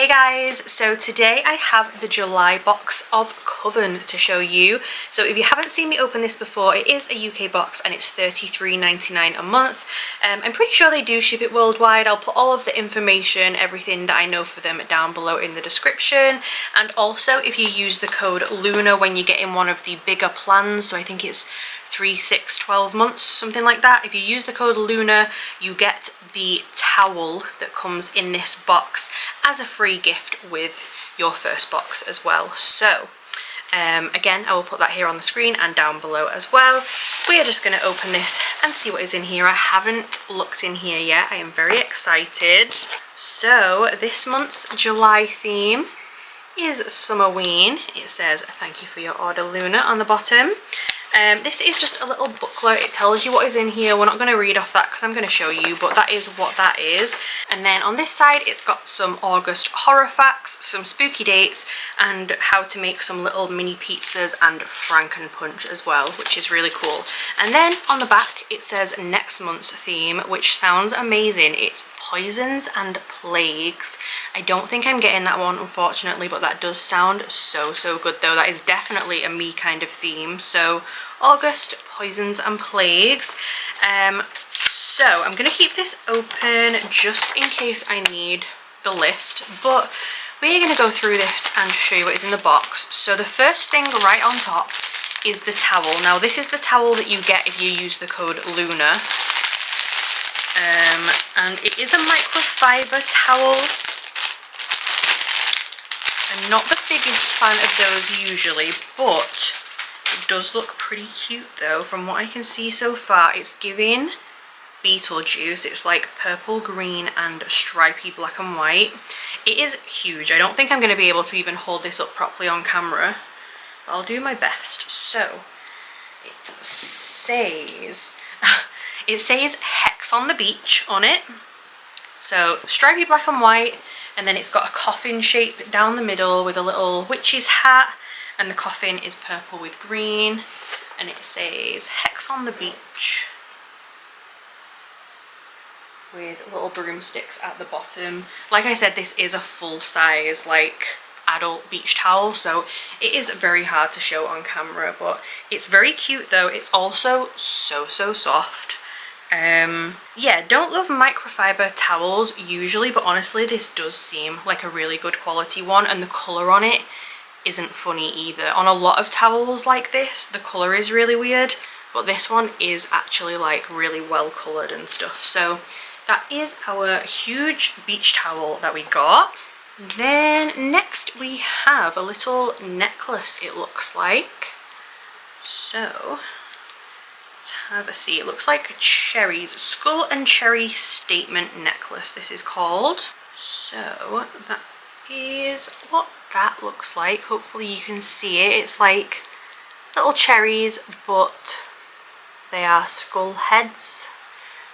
Hey guys, so today I have the July box of Coven to show you. So if you haven't seen me open this before, it is a UK box and it's $33.99 a month. I'm pretty sure they do ship it worldwide. I'll put all of the information, everything that I know for them down below in the description. And also if you use the code LUNA when you get in one of the bigger plans, so I think it's 3, 6, 12 months, something like that. If you use the code LUNA, you get the towel that comes in this box as a free gift with your first box as well. So again, I will put that here on the screen and down below as well. We are just going to open this and see what is in here. I haven't looked in here yet. I am very excited. So this month's July theme is Summerween. It says thank you for your order, Luna, on the bottom. This is just a little booklet. It tells you what is in here. We're not going to read off that because I'm going to show you, but that is what that is. And then on this side it's got some August horror facts, some spooky dates, and how to make some little mini pizzas and Frankenpunch as well, which is really cool. And then on the back it says next month's theme, which sounds amazing. It's poisons and plagues. I don't think I'm getting that one, unfortunately, but that does sound so good though. That is definitely a me kind of theme. So August, poisons and plagues. So I'm going to keep this open just in case I need the list, but we're going to go through this and show you what is in the box. So the first thing right on top is the towel. Now this is the towel that you get if you use the code LUNA. And it is a microfiber towel. I'm not the biggest fan of those usually, but it does look pretty cute though. From what I can see so far, it's giving Beetlejuice. It's like purple, green and stripy black and white. It is huge. I don't think I'm going to be able to even hold this up properly on camera, but I'll do my best. So it says Hex on the Beach on it. So stripy black and white, and then it's got a coffin shape down the middle with a little witch's hat, and the coffin is purple with green, and it says Hex on the Beach with little broomsticks at the bottom. Like I said, this is a full size like adult beach towel, so it is very hard to show on camera, but it's very cute though. It's also so soft. Yeah, don't love microfiber towels usually, but honestly this does seem like a really good quality one, and the colour on it isn't funny either. On a lot of towels like this, the colour is really weird, but this one is actually like really well coloured and stuff. So that is our huge beach towel that we got. And then next we have a little necklace, it looks like. So let's have a see. It looks like cherries. Skull and cherry statement necklace, this is called. So that is what that looks like. Hopefully you can see it. It's like little cherries, but they are skull heads.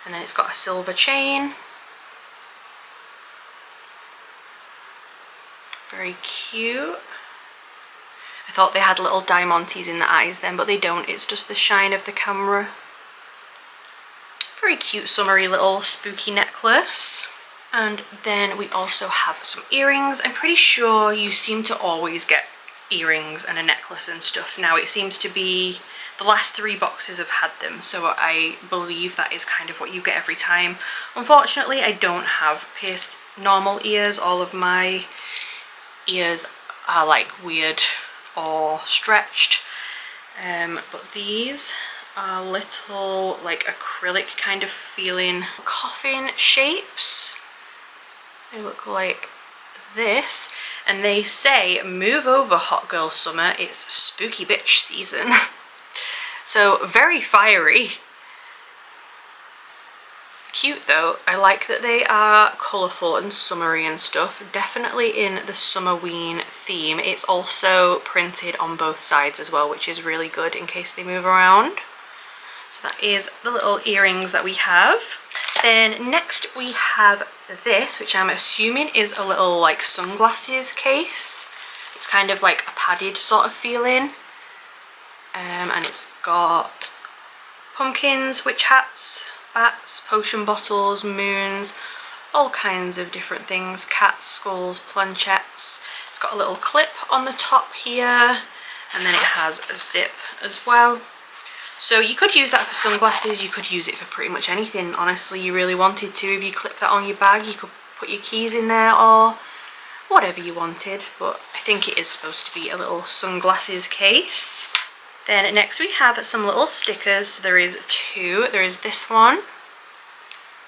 And then it's got a silver chain. Very cute. I thought they had little diamantes in the eyes then, but they don't. It's just the shine of the camera. Very cute, summery little spooky necklace. And then we also have some earrings. I'm pretty sure you seem to always get earrings and a necklace and stuff. Now it seems to be the last 3 boxes have had them, so I believe that is kind of what you get every time. Unfortunately, I don't have pierced normal ears. All of my ears are like weird or stretched, but these are little like acrylic kind of feeling coffin shapes. They look like this, and they say move over hot girl summer, it's spooky bitch season. So very fiery. Cute though. I like that they are colourful and summery and stuff. Definitely in the Summerween theme. It's also printed on both sides as well, which is really good in case they move around. So that is the little earrings that we have. Then next we have this, which I'm assuming is a little like sunglasses case. It's kind of like a padded sort of feeling. And it's got pumpkins, witch hats, bats, potion bottles, moons, all kinds of different things, cats, skulls, planchettes. It's got a little clip on the top here, and then it has a zip as well. So you could use that for sunglasses, you could use it for pretty much anything, honestly, you really wanted to. If you clip that on your bag, you could put your keys in there or whatever you wanted, but I think it is supposed to be a little sunglasses case. Then next we have some little stickers. So there is two. There is this one,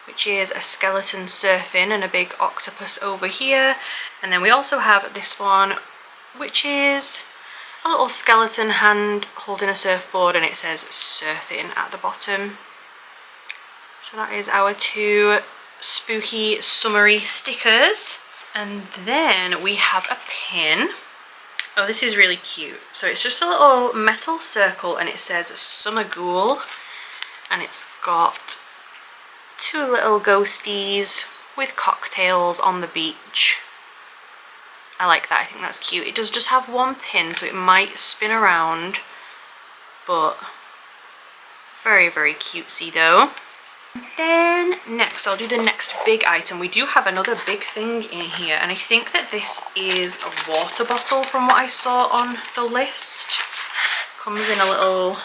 which is a skeleton surfing and a big octopus over here. And then we also have this one, which is a little skeleton hand holding a surfboard, and it says surfing at the bottom. So that is our two spooky summery stickers. And then we have a pin. Oh, this is really cute. So it's just a little metal circle and it says Summer Ghoul, and it's got two little ghosties with cocktails on the beach. I like that, I think that's cute. It does just have one pin, so it might spin around, but very, very cutesy though. Then next, I'll do the next big item. We do have another big thing in here, and I think that this is a water bottle from what I saw on the list. Comes in a little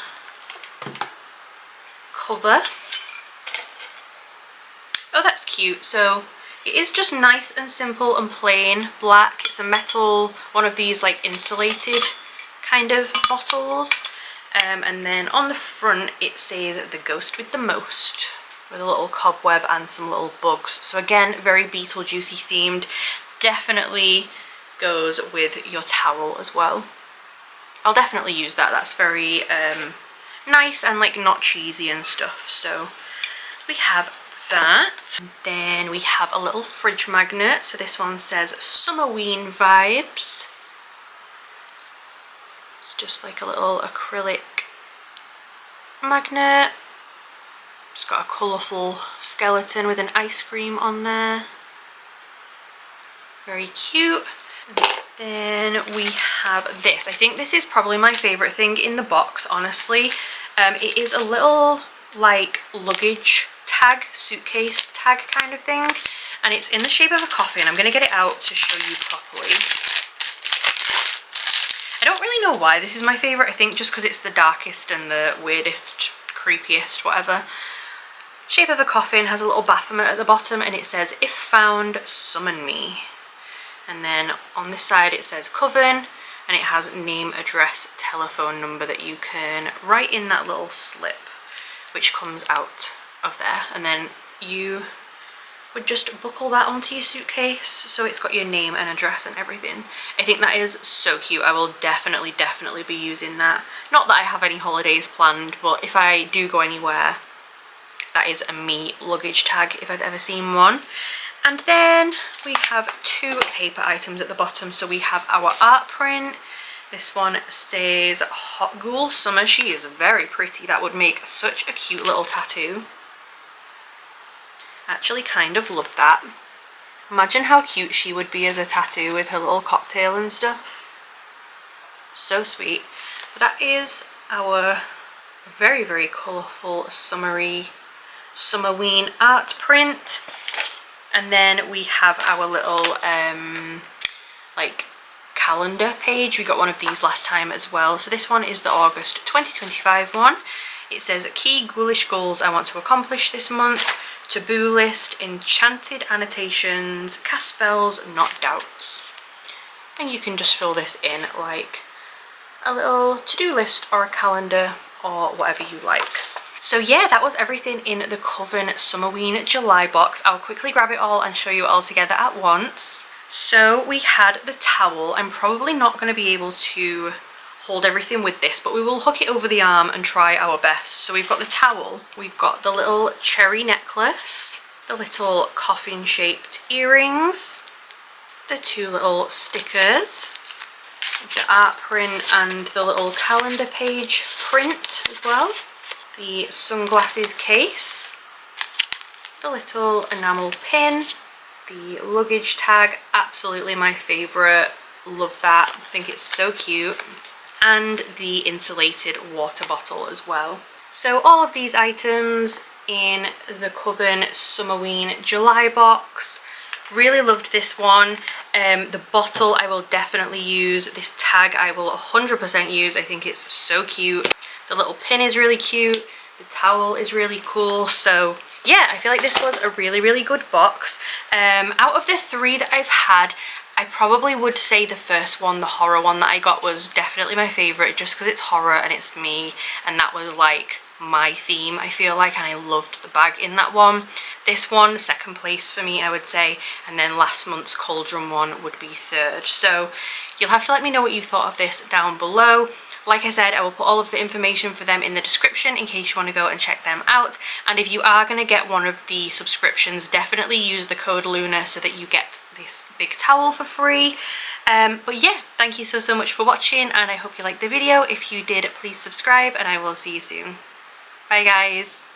cover. Oh, that's cute. So it is just nice and simple and plain black. It's a metal, one of these like insulated kind of bottles. And then on the front it says the ghost with the most, with a little cobweb and some little bugs. So again, very Beetlejuicy themed. Definitely goes with your towel as well. I'll definitely use that. That's very nice and like not cheesy and stuff. So we have that. Then we have a little fridge magnet. So this one says Summerween vibes. It's just like a little acrylic magnet. It's got a colourful skeleton with an ice cream on there. Very cute. Then we have this. I think this is probably my favourite thing in the box, honestly. It is a little like luggage tag, suitcase tag kind of thing, and it's in the shape of a coffin. I'm going to get it out to show you properly. I don't really know why this is my favourite. I think just because it's the darkest and the weirdest, creepiest, whatever. Shape of a coffin, has a little Baphomet at the bottom, and it says, if found, summon me. And then on this side it says Coven, and it has name, address, telephone number that you can write in that little slip, which comes out of there. And then you would just buckle that onto your suitcase, so it's got your name and address and everything. I think that is so cute. I will definitely be using that. Not that I have any holidays planned, but if I do go anywhere, that is a me luggage tag if I've ever seen one. And then we have two paper items at the bottom. So we have our art print. This one says Hot Ghoul Summer. She is very pretty. That would make such a cute little tattoo. Actually kind of love that. Imagine how cute she would be as a tattoo with her little cocktail and stuff. So sweet. But that is our very, very colourful summery Summerween art print. And then we have our little like calendar page. We got one of these last time as well. So this one is the August 2025 one. It says key ghoulish goals I want to accomplish this month. Taboo list, enchanted annotations, cast spells, not doubts. And you can just fill this in like a little to-do list or a calendar or whatever you like. So yeah, that was everything in the Coven Summerween July box. I'll quickly grab it all and show you all together at once. So we had the towel. I'm probably not going to be able to hold everything with this, but we will hook it over the arm and try our best. So we've got the towel, we've got the little cherry necklace, the little coffin shaped earrings, the two little stickers, the art print and the little calendar page print as well, the sunglasses case, the little enamel pin, the luggage tag, absolutely my favourite, love that, I think it's so cute, and the insulated water bottle as well. So all of these items in the Coven Summerween July box. Really loved this one. The bottle I will definitely use. This tag I will 100% use. I think it's so cute. The little pin is really cute. The towel is really cool. So yeah, I feel like this was a really, really good box. Out of the 3 that I've had, I probably would say the first one, the horror one that I got, was definitely my favourite, just because it's horror and it's me, and that was like my theme, I feel like, and I loved the bag in that one. This one, second place for me, I would say, and then last month's Cauldron one would be third. So you'll have to let me know what you thought of this down below. Like I said, I will put all of the information for them in the description in case you want to go and check them out. And if you are going to get one of the subscriptions, definitely use the code LUNA so that you get this big towel for free. But yeah, thank you so much for watching, and I hope you liked the video. If you did, please subscribe, and I will see you soon. Bye guys.